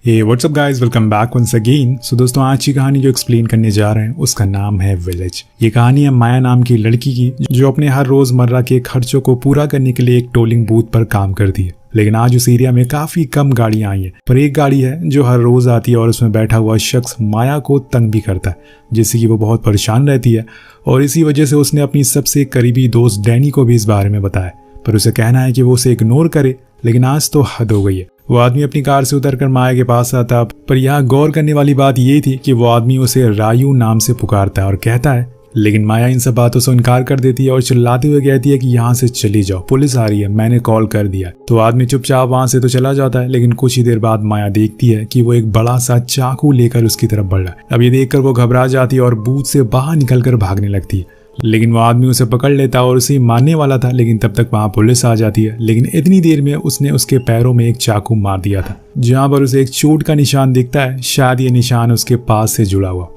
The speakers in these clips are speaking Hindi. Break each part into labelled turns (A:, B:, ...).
A: हे what's up guys, welcome back once again. So दोस्तों, आज की कहानी जो एक्सप्लेन करने जा रहे हैं उसका नाम है विलेज। ये कहानी है माया नाम की लड़की की जो अपने हर रोजमर्रा के खर्चों को पूरा करने के लिए एक टोलिंग बूथ पर काम करती है। लेकिन आज उस एरिया में काफी कम गाड़ियां आई हैं, पर एक गाड़ी है जो हर रोज आती है और उसमें बैठा हुआ शख्स माया को तंग भी करता है, जिससे कि वो बहुत परेशान रहती है। और इसी वजह से उसने अपनी सबसे करीबी दोस्त डैनी को भी इस बारे में बताया, पर उसे कहना है कि वो उसे इग्नोर करे। लेकिन आज तो हद हो गई है। वो आदमी अपनी कार से उतरकर माया के पास आता, पर यहाँ गौर करने वाली बात ये थी कि वो आदमी उसे रायू नाम से पुकारता है और कहता है। लेकिन माया इन सब बातों से इनकार कर देती है और चिल्लाते हुए कहती है कि यहाँ से चली जाओ, पुलिस आ रही है, मैंने कॉल कर दिया। तो आदमी चुपचाप वहां से तो चला जाता है। लेकिन कुछ ही देर बाद माया देखती है कि वो एक बड़ा सा चाकू लेकर उसकी तरफ बढ़ रहा है। अब ये देखकर वो घबरा जाती है और बूथ से बाहर निकलकर भागने लगती है। लेकिन वो आदमी उसे पकड़ लेता और उसे मारने वाला था, लेकिन तब तक वहां पुलिस आ जाती है। लेकिन इतनी देर में उसने उसके पैरों में एक चाकू मार दिया था, जहां पर उसे एक चोट का निशान दिखता है। शायद ये निशान उसके पास से जुड़ा हुआ।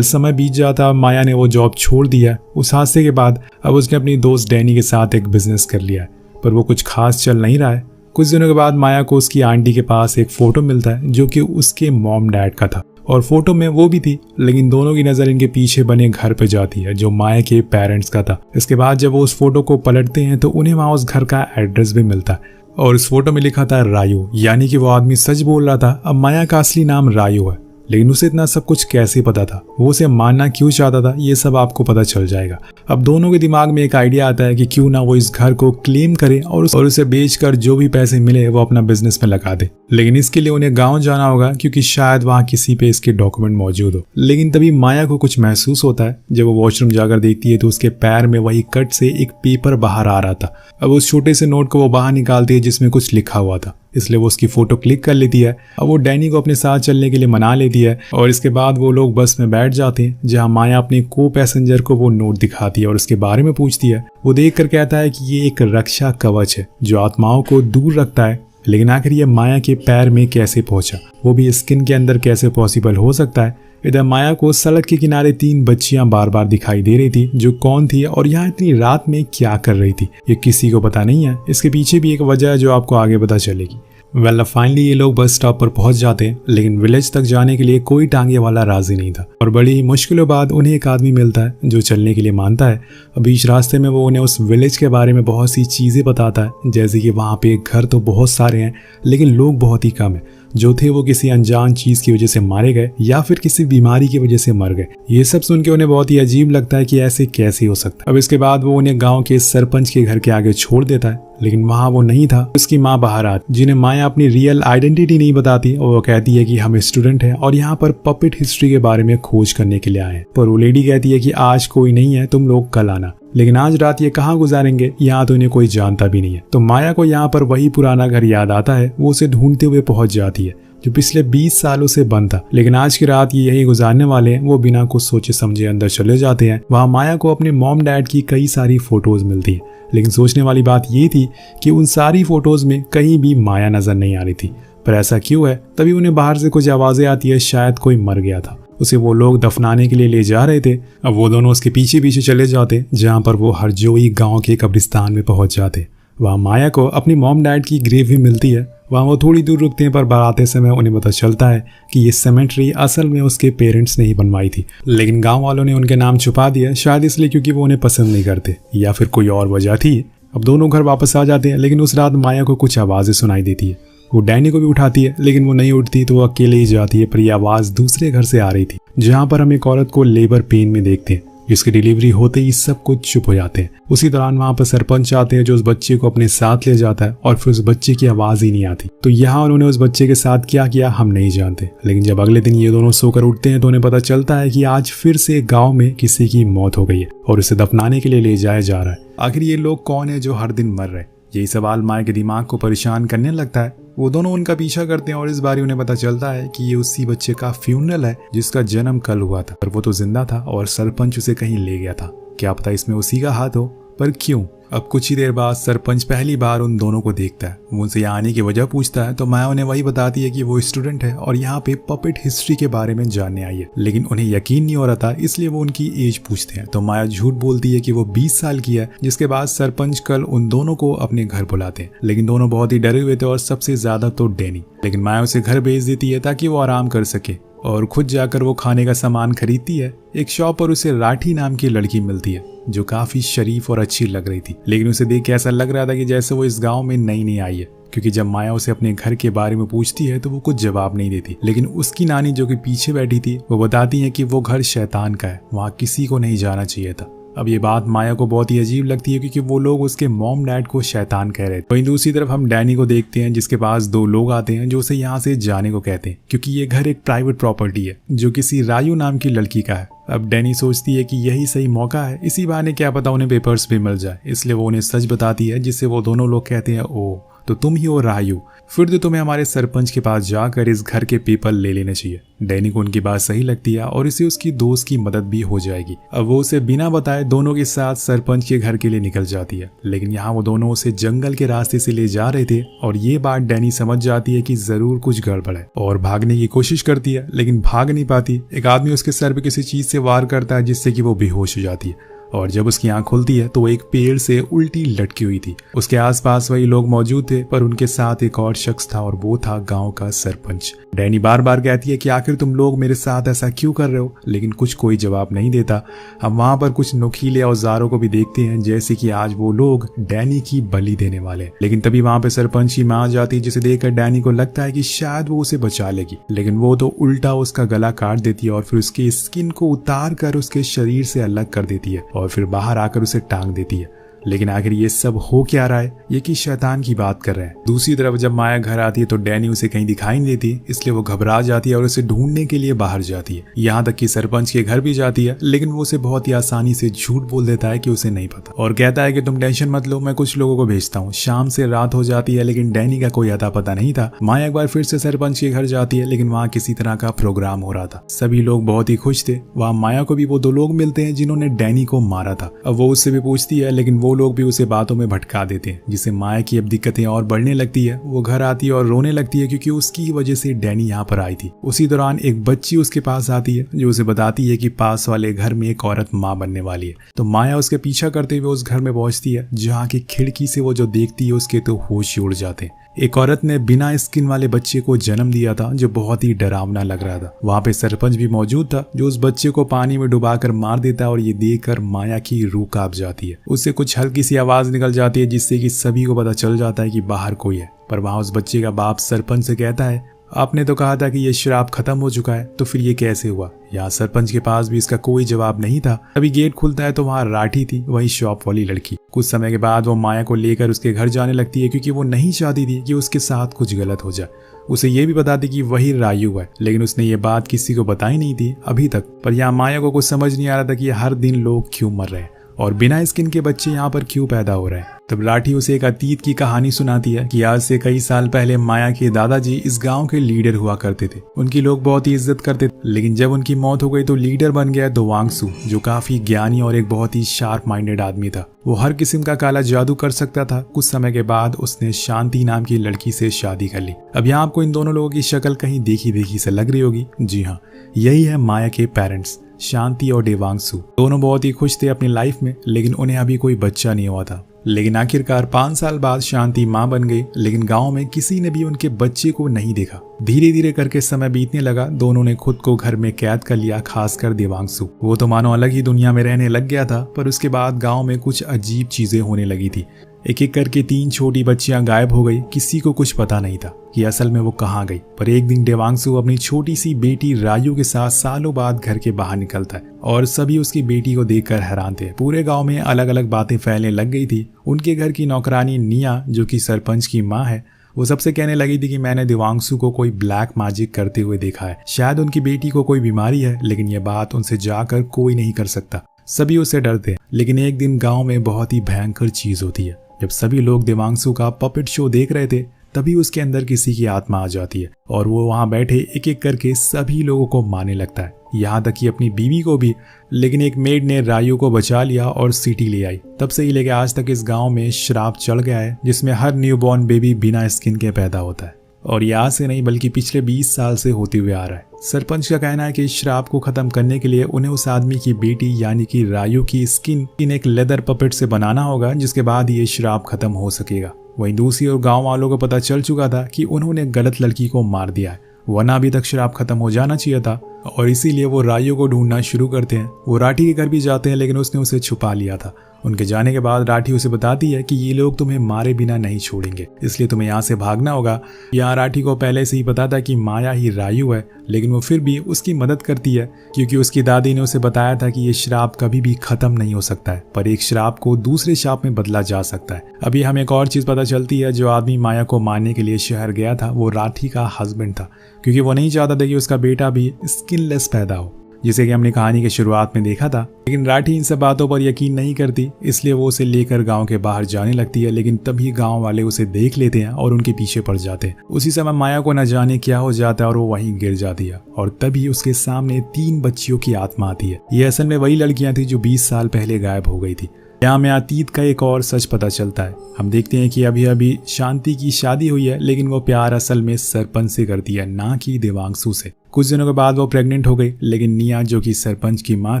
A: समय बीत जाता, माया ने वो जॉब छोड़ दिया। उस हादसे के बाद अब उसने अपनी दोस्त डैनी के साथ एक बिजनेस कर लिया है, पर वो कुछ खास चल नहीं रहा है। कुछ दिनों के बाद माया को उसकी आंटी के पास एक फोटो मिलता है जो कि उसके मॉम डैड का था, और फोटो में वो भी थी। लेकिन दोनों की नजर इनके पीछे बने घर पे जाती है जो माया के पेरेंट्स का था। इसके बाद जब वो उस फोटो को पलटते हैं तो उन्हें वहां उस घर का एड्रेस भी मिलता है, और उस फोटो में लिखा था रायू, यानी कि वो आदमी सच बोल रहा था। अब माया का असली नाम रायू है, लेकिन उसे इतना सब कुछ कैसे पता था, वो उसे मारना क्यों चाहता था, ये सब आपको पता चल जाएगा। अब दोनों के दिमाग में एक आइडिया आता है कि क्यों ना वो इस घर को क्लेम करे और उसे बेचकर जो भी पैसे मिले वो अपना बिजनेस में लगा दे। लेकिन इसके लिए उन्हें गांव जाना होगा, क्योंकि शायद वहां किसी पे इसके डॉक्यूमेंट मौजूद हो। लेकिन तभी माया को कुछ महसूस होता है। जब वो वॉशरूम जाकर देखती है तो उसके पैर में वही कट से एक पेपर बाहर आ रहा था। अब उस छोटे से नोट को वो बाहर निकालती है जिसमें कुछ लिखा हुआ था, इसलिए वो उसकी फोटो क्लिक कर लेती है। अब वो डैनी को अपने साथ चलने के लिए मना लेती है, और इसके बाद वो लोग बस में बैठ जाते हैं, जहां माया अपने को पैसेंजर को वो नोट दिखाती है और उसके बारे में पूछती है। वो देखकर कहता है कि ये एक रक्षा कवच है जो आत्माओं को दूर रखता है। लेकिन आखिर ये माया के पैर में कैसे पहुंचा, वो भी स्किन के अंदर कैसे पॉसिबल हो सकता है। इधर माया को सड़क के किनारे 3 बच्चियां बार बार दिखाई दे रही थी, जो कौन थी और यहाँ इतनी रात में क्या कर रही थी, ये किसी को पता नहीं है। इसके पीछे भी एक वजह है जो आपको आगे पता चलेगी। फाइनली ये लोग बस स्टॉप पर पहुंच जाते हैं, लेकिन विलेज तक जाने के लिए कोई टांगे वाला राजी नहीं था, और बड़ी मुश्किलों बाद उन्हें एक आदमी मिलता है जो चलने के लिए मानता है। बीच रास्ते में वो उन्हें उस विलेज के बारे में बहुत सी चीजें बताता है, जैसे कि वहाँ पे घर तो बहुत सारे हैं लेकिन लोग बहुत ही कम है। जो थे वो किसी अनजान चीज की वजह से मारे गए या फिर किसी बीमारी की वजह से मर गए। ये सब सुन के उन्हें बहुत ही अजीब लगता है कि ऐसे कैसे हो सकता है। अब इसके बाद वो उन्हें गांव के सरपंच के घर के आगे छोड़ देता है, लेकिन वहां वो नहीं था। उसकी माँ बाहर आती, जिन्हें माया अपनी रियल आइडेंटिटी नहीं बताती, और वो कहती है कि हम स्टूडेंट हैं और यहाँ पर पपेट हिस्ट्री के बारे में खोज करने के लिए आए हैं। पर वो लेडी कहती है कि आज कोई नहीं है, तुम लोग कल आना। लेकिन आज रात ये कहाँ गुजारेंगे, यहाँ तो इन्हें कोई जानता भी नहीं है। तो माया को यहाँ पर वही पुराना घर याद आता है। वो उसे ढूंढते हुए पहुंच जाती है, जो पिछले 20 सालों से बंद था। लेकिन आज की रात ये यही गुजारने वाले हैं। वो बिना कुछ सोचे समझे अंदर चले जाते हैं। वहाँ माया को अपने मॉम डैड की कई सारी फोटोज मिलती है, लेकिन सोचने वाली बात ये थी कि उन सारी फोटोज में कहीं भी माया नजर नहीं आ रही थी। पर ऐसा क्यों है? तभी उन्हें बाहर से कुछ आवाजें आती है, शायद कोई मर गया था, उसे वो लोग दफनाने के लिए ले जा रहे थे। अब वो दोनों उसके पीछे पीछे चले जाते, जहाँ पर वो हरजोई गाँव के कब्रिस्तान में पहुंच जाते। वहाँ माया को अपनी मॉम डैड की ग्रेव भी मिलती है। वहाँ वो थोड़ी दूर रुकते हैं, पर आते समय उन्हें पता चलता है कि ये सेमेट्री असल में उसके पेरेंट्स ने ही बनवाई थी, लेकिन गांव वालों ने उनके नाम छुपा दिया, शायद इसलिए क्योंकि वो उन्हें पसंद नहीं करते, या फिर कोई और वजह थी। अब दोनों घर वापस आ जाते हैं, लेकिन उस रात माया को कुछ आवाज़ें सुनाई देती है। वो डैनी को भी उठाती है, लेकिन वो नहीं उठती, तो वो अकेले ही जाती है। पर यह आवाज़ दूसरे घर से आ रही थी, जहाँ पर हम एक औरत को लेबर पेन में देखते हैं, जिसकी डिलीवरी होते ही सब कुछ चुप हो जाते हैं। उसी दौरान वहां पर सरपंच आते हैं, जो उस बच्चे को अपने साथ ले जाता है, और फिर उस बच्चे की आवाज ही नहीं आती। तो यहाँ उन्होंने उस बच्चे के साथ क्या किया हम नहीं जानते। लेकिन जब अगले दिन ये दोनों सोकर उठते हैं तो उन्हें पता चलता है कि आज फिर से गाँव में किसी की मौत हो गई है और उसे दफनाने के लिए ले जाया जा रहा है। आखिर ये लोग कौन है जो हर दिन मर रहे हैं? यही सवाल माया के दिमाग को परेशान करने लगता है। वो दोनों उनका पीछा करते हैं और इस बार उन्हें पता चलता है कि ये उसी बच्चे का फ्यूनरल है जिसका जन्म कल हुआ था, पर वो तो जिंदा था और सरपंच उसे कहीं ले गया था। क्या पता इसमें उसी का हाथ हो। पर क्यों? अब कुछ ही देर बाद सरपंच पहली बार उन दोनों को देखता है। वो उनसे यहाँ आने की वजह पूछता है तो माया उन्हें वही बताती है कि वो स्टूडेंट है और यहाँ पे पपेट हिस्ट्री के बारे में जानने आई है। लेकिन उन्हें यकीन नहीं हो रहा था, इसलिए वो उनकी एज पूछते हैं तो माया झूठ बोलती है कि वो 20 साल की है। जिसके बाद सरपंच कल उन दोनों को अपने घर बुलाते हैं, लेकिन दोनों बहुत ही डरे हुए थे और सबसे ज्यादा तो डैनी। लेकिन माया उसे घर भेज देती है ताकि वो आराम कर सके और खुद जाकर वो खाने का सामान खरीदती है। एक शॉप पर उसे राठी नाम की लड़की मिलती है जो काफी शरीफ और अच्छी लग रही थी, लेकिन उसे देख के ऐसा लग रहा था कि जैसे वो इस गांव में नई नई आई है, क्योंकि जब माया उसे अपने घर के बारे में पूछती है तो वो कुछ जवाब नहीं देती। लेकिन उसकी नानी जो कि पीछे बैठी थी वो बताती है कि वो घर शैतान का है, वहाँ किसी को नहीं जाना चाहिए था। अब ये बात माया को बहुत ही अजीब लगती है क्योंकि वो लोग उसके मॉम डैड को शैतान कह रहे थे। वहीं दूसरी तरफ हम डैनी को देखते हैं जिसके पास 2 लोग आते हैं जो उसे यहाँ से जाने को कहते हैं, क्योंकि ये घर एक प्राइवेट प्रॉपर्टी है जो किसी रायू नाम की लड़की का है। अब डैनी सोचती है कि यही सही मौका है, इसी बहाने क्या पता उन्हें पेपर्स भी मिल जाए, इसलिए वो उन्हें सच बताती है, जिससे वो दोनों लोग कहते हैं ओ तो तुम ही हो रायू, फिर तो तुम्हें हमारे सरपंच के पास जाकर इस घर के पेपर ले लेने चाहिए। डैनी को उनकी बात सही लगती है और इसे उसकी दोस्त की मदद भी हो जाएगी। अब वो उसे बिना बताए दोनों के साथ सरपंच के घर के लिए निकल जाती है, लेकिन यहाँ वो दोनों उसे जंगल के रास्ते से ले जा रहे थे और ये बात डैनी समझ जाती है कि जरूर कुछ गड़बड़ है और भागने की कोशिश करती है, लेकिन भाग नहीं पाती। एक आदमी उसके सर पे किसी चीज से वार करता है जिससे कि वो बेहोश हो जाती है और जब उसकी आंख खुलती है तो वो एक पेड़ से उल्टी लटकी हुई थी। उसके आसपास वही लोग मौजूद थे, पर उनके साथ एक और शख्स था और वो था गांव का सरपंच। डैनी बार बार कहती है कि आखिर तुम लोग मेरे साथ ऐसा क्यों कर रहे हो, लेकिन कुछ कोई जवाब नहीं देता। हम वहां पर कुछ नुकीले औजारों को भी देखते हैं, जैसे कि आज वो लोग डैनी की बलि देने वाले। लेकिन तभी वहां पे सरपंच की मां आ जाती है, जिसे देखकर डैनी को लगता है कि शायद वो उसे बचा लेगी, लेकिन वो तो उल्टा उसका गला काट देती है और फिर उसकी स्किन को उतार कर उसके शरीर से अलग कर देती है और फिर बाहर आकर उसे टांग देती है। लेकिन आखिर ये सब हो क्या रहा है, ये कि शैतान की बात कर रहे हैं। दूसरी तरफ जब माया घर आती है तो डैनी उसे कहीं दिखाई नहीं देती, इसलिए वो घबरा जाती है और उसे ढूंढने के लिए बाहर जाती है। यहाँ तक कि सरपंच के घर भी जाती है, लेकिन वो उसे बहुत ही आसानी से झूठ बोल देता है कि उसे नहीं पता और कहता है कि तुम टेंशन मत लो, मैं कुछ लोगों को भेजता हूँ। शाम से रात हो जाती है, लेकिन डैनी का कोई अता पता नहीं था। माया एक बार फिर से सरपंच के घर जाती है, लेकिन वहाँ किसी तरह का प्रोग्राम हो रहा था। सभी लोग बहुत ही खुश थे। वहाँ माया को भी वो 2 लोग मिलते हैं जिन्होंने डैनी को मारा था। अब वो उससे भी पूछती है, लेकिन वो लोग भी उसे बातों में भटका देते हैं, जिससे माया की अब दिक्कतें और बढ़ने लगती है। वो घर आती है और रोने लगती है क्योंकि उसकी वजह से डैनी यहाँ पर आई थी। उसी दौरान एक बच्ची उसके पास आती है जो उसे बताती है कि पास वाले घर में एक औरत माँ बनने वाली है। तो माया उसके पीछा करते हुए उस घर में पहुंचती है, जहाँ की खिड़की से वो जो देखती है उसके तो होश उड़ जाते हैं। एक औरत ने बिना स्किन वाले बच्चे को जन्म दिया था जो बहुत ही डरावना लग रहा था। वहाँ पे सरपंच भी मौजूद था जो उस बच्चे को पानी में डुबाकर मार देता है और ये देखकर माया की रूह कांप जाती है। उससे कुछ हल्की सी आवाज निकल जाती है जिससे कि सभी को पता चल जाता है कि बाहर कोई है। पर वहाँ उस बच्चे का बाप सरपंच से कहता है, आपने तो कहा था कि ये श्राप खत्म हो चुका है, तो फिर ये कैसे हुआ? यहाँ सरपंच के पास भी इसका कोई जवाब नहीं था। अभी गेट खुलता है तो वहाँ राठी थी, वही शॉप वाली लड़की। कुछ समय के बाद वो माया को लेकर उसके घर जाने लगती है क्योंकि वो नहीं चाहती थी कि उसके साथ कुछ गलत हो जाए। उसे ये भी बता दी कि वही रायू है, लेकिन उसने ये बात किसी को बताई नहीं थी अभी तक। पर यहाँ माया को कुछ समझ नहीं आ रहा था कि हर दिन लोग क्यों मर रहे हैं और बिना स्किन के बच्चे यहाँ पर क्यों पैदा हो रहे हैं। तब राठी उसे एक अतीत की कहानी सुनाती है कि आज से कई साल पहले माया के दादाजी इस गांव के लीडर हुआ करते थे। उनकी लोग बहुत ही इज्जत करते थे, लेकिन जब उनकी मौत हो गई तो लीडर बन गया देवांगसु, जो काफी ज्ञानी और एक बहुत ही शार्प माइंडेड आदमी था। वो हर किस्म का काला जादू कर सकता था। कुछ समय के बाद उसने शांति नाम की लड़की से शादी कर ली। अब यहाँ आपको इन दोनों लोगों की शक्ल कहीं देखी देखी से लग रही होगी। जी हाँ, यही है माया के पेरेंट्स, शांति और देवांगसु। दोनों बहुत ही खुश थे अपनी लाइफ में, लेकिन उन्हें अभी कोई बच्चा नहीं हुआ था। लेकिन आखिरकार 5 साल बाद शांति मां बन गई, लेकिन गांव में किसी ने भी उनके बच्चे को नहीं देखा। धीरे धीरे करके समय बीतने लगा। दोनों ने खुद को घर में कैद कर लिया, खासकर देवांगसु। वो तो मानो अलग ही दुनिया में रहने लग गया था। पर उसके बाद गांव में कुछ अजीब चीजें होने लगी थी। एक एक करके 3 छोटी बच्चियां गायब हो गई। किसी को कुछ पता नहीं था कि असल में वो कहाँ गई। पर एक दिन देवांगसु अपनी छोटी सी बेटी रायू के साथ सालों बाद घर के बाहर निकलता है और सभी उसकी बेटी को देखकर हैरान थे। पूरे गांव में अलग अलग बातें फैलने लग गई थी। उनके घर की नौकरानी निया, जो कि सरपंच की माँ है, वो सबसे कहने लगी थी कि मैंने देवांगसु को कोई ब्लैक मैजिक करते हुए देखा है। शायद उनकी बेटी को कोई बीमारी है, लेकिन यह बात उनसे जाकर कोई नहीं कर सकता। सभी उससे डरते हैं। लेकिन एक दिन गांव में बहुत ही भयंकर चीज होती है। जब सभी लोग देवांगसु का पपेट शो देख रहे थे, तभी उसके अंदर किसी की आत्मा आ जाती है और वो वहां बैठे एक एक करके सभी लोगों को मारने लगता है। यहाँ तक कि अपनी बीवी को भी। लेकिन एक मेड ने रायू को बचा लिया और सिटी ले आई। तब से ही लेके आज तक इस गांव में श्राप चढ़ गया है जिसमें हर न्यूबॉर्न बेबी बिना स्किन के पैदा होता है, और ये आज से नहीं बल्कि पिछले 20 साल से होते हुए आ रहा है। सरपंच का कहना है कि इस श्राप को खत्म करने के लिए उन्हें उस आदमी की बेटी यानी कि रायू की स्किन एक लेदर पपेट से बनाना होगा, जिसके बाद ये श्राप खत्म हो सकेगा। वहीं दूसरी ओर गांव वालों को पता चल चुका था कि उन्होंने गलत लड़की को मार दिया है, वरना अभी तक श्राप खत्म हो जाना चाहिए था, और इसीलिए वो रायू को ढूंढना शुरू करते हैं। वो राठी के घर भी जाते हैं लेकिन उसने उसे छुपा लिया था। उनके जाने के बाद राठी उसे बताती है कि ये लोग तुम्हें मारे बिना नहीं छोड़ेंगे, इसलिए तुम्हें यहाँ से भागना होगा। यहाँ राठी को पहले से ही पता था कि माया ही रायू है, लेकिन वो फिर भी उसकी मदद करती है क्योंकि उसकी दादी ने उसे बताया था कि ये श्राप कभी भी खत्म नहीं हो सकता है, पर एक श्राप को दूसरे श्राप में बदला जा सकता है। अभी हमें एक और चीज पता चलती है, जो आदमी माया को मारने के लिए शहर गया था वो राठी का हस्बैंड था, क्योंकि वो नहीं चाहता था कि उसका बेटा भी स्किनलेस पैदा हो, जिसे कि हमने कहानी के शुरुआत में देखा था। लेकिन राठी इन सब बातों पर यकीन नहीं करती, इसलिए वो उसे लेकर गांव के बाहर जाने लगती है। लेकिन तभी गांव वाले उसे देख लेते हैं और उनके पीछे पड़ जाते हैं। उसी समय माया को न जाने क्या हो जाता है और वो वहीं गिर जाती है, और तभी उसके सामने 3 बच्चियों की आत्मा आती है। ये असल में वही लड़कियां थी जो 20 साल पहले गायब हो गई थी। यहाँ में अतीत का एक और सच पता चलता है। हम देखते हैं कि अभी अभी शांति की शादी हुई है, लेकिन वो प्यार असल में सरपंच से करती है, ना कि देवांशु से। कुछ दिनों के बाद वो प्रेग्नेंट हो गई, लेकिन निया जो कि सरपंच की माँ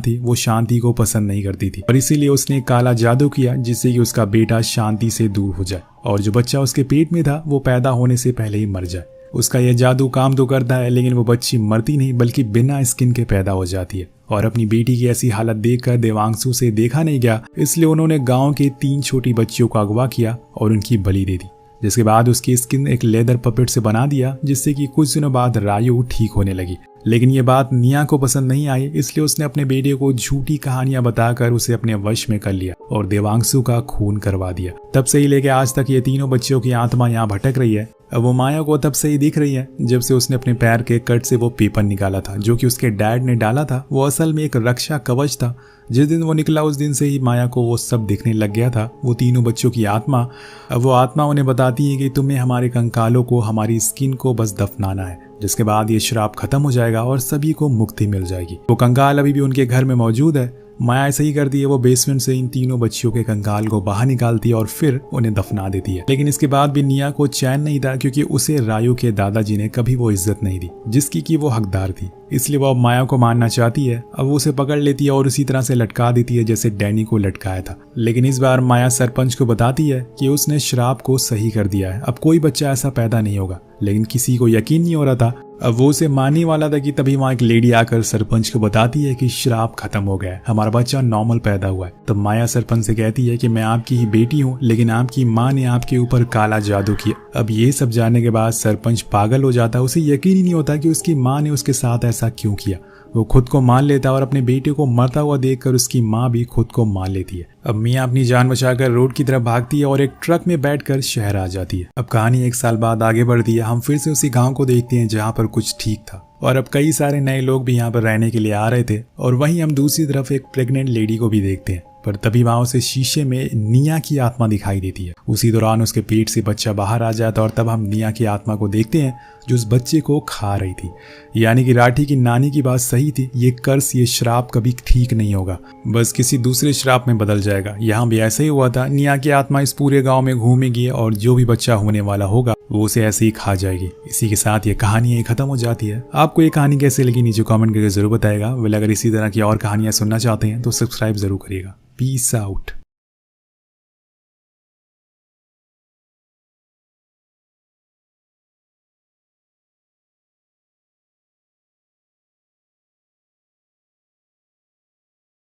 A: थी वो शांति को पसंद नहीं करती थी, और इसीलिए उसने काला जादू किया जिससे कि उसका बेटा शांति से दूर हो जाए और जो बच्चा उसके पेट में था वो पैदा होने से पहले ही मर जाए। उसका यह जादू काम तो करता है, लेकिन वो बच्ची मरती नहीं बल्कि बिना स्किन के पैदा हो जाती है। और अपनी बेटी की ऐसी हालत देखकर देवांशु से देखा नहीं गया, इसलिए उन्होंने गांव के 3 छोटी बच्चियों को अगवा किया और उनकी बलि दे दी, जिसके बाद उसकी स्किन एक लेदर पपेट से बना दिया, जिससे कि कुछ दिनों बाद रायू ठीक होने लगी। लेकिन ये बात निया को पसंद नहीं आई, इसलिए उसने अपने बेटे को झूठी कहानियां बताकर उसे अपने वश में कर लिया और देवांशु का खून करवा दिया। तब से ही लेके आज तक ये तीनों बच्चियों की आत्मा यहाँ भटक रही है। अब वो माया को तब से ही दिख रही है जब से उसने अपने पैर के कट से वो पेपर निकाला था, जो कि उसके डैड ने डाला था। वो असल में एक रक्षा कवच था। जिस दिन वो निकला उस दिन से ही माया को वो सब दिखने लग गया था, वो तीनों बच्चों की आत्मा। अब वो आत्मा उन्हें बताती है कि तुम्हें हमारे कंकालों को, हमारी स्किन को बस दफनाना है, जिसके बाद ये श्राप खत्म हो जाएगा और सभी को मुक्ति मिल जाएगी। वो कंकाल अभी भी उनके घर में मौजूद है। माया ऐसा ही करती है, वो बेसमेंट से इन तीनों बच्चियों के कंकाल को बाहर निकालती है और फिर उन्हें दफना देती है। लेकिन इसके बाद भी निया को चैन नहीं था, क्योंकि उसे रायू के दादाजी ने कभी वो इज्जत नहीं दी जिसकी कि वो हकदार थी। इसलिए वो अब माया को मारना चाहती है। अब वो उसे पकड़ लेती है और उसी तरह से लटका देती है जैसे डैनी को लटकाया था। लेकिन इस बार माया सरपंच को बताती है कि उसने श्राप को सही कर दिया है, अब कोई बच्चा ऐसा पैदा नहीं होगा। लेकिन किसी को यकीन नहीं हो रहा था। अब वो उसे मानने वाला था कि तभी वहां एक लेडी आकर सरपंच को बताती है कि श्राप खत्म हो गया है, हमारा बच्चा नॉर्मल पैदा हुआ है। तब माया सरपंच से कहती है कि मैं आपकी ही बेटी हूँ, लेकिन आपकी माँ ने आपके ऊपर काला जादू किया। अब ये सब जानने के बाद सरपंच पागल हो जाता है। उसे यकीन ही नहीं होता कि उसकी माँ ने उसके साथ ऐसा क्यों किया। वो खुद को मान लेता है और अपने बेटे को मरता हुआ देखकर उसकी माँ भी खुद को मान लेती है। अब मियाँ अपनी जान बचाकर रोड की तरफ भागती है और एक ट्रक में बैठकर शहर आ जाती है। अब कहानी 1 साल बाद आगे बढ़ती है। हम फिर से उसी गांव को देखते हैं जहाँ पर कुछ ठीक था, और अब कई सारे नए लोग भी यहाँ पर रहने के लिए आ रहे थे। और वहीं हम दूसरी तरफ एक प्रेग्नेंट लेडी को भी देखते हैं, पर तभी वहां उसे शीशे में निया की आत्मा दिखाई देती है। उसी दौरान उसके पेट से बच्चा बाहर आ जाता है और तब हम निया की आत्मा को देखते हैं जो उस बच्चे को खा रही थी। यानी कि राठी की नानी की बात सही थी, ये कर्स, ये श्राप कभी ठीक नहीं होगा, बस किसी दूसरे श्राप में बदल जाएगा। यहाँ भी ऐसा ही हुआ था। निया की आत्मा इस पूरे गाँव में घूमेगी और जो भी बच्चा होने वाला होगा वो उसे ऐसे ही खा जाएगी। इसी के साथ ये कहानी खत्म हो जाती है। आपको ये कहानी कैसे लगी नीचे कमेंट करके जरूर बताएगा। अगर इसी तरह की और कहानियां सुनना चाहते हैं तो सब्सक्राइब जरूर करिएगा। Peace out.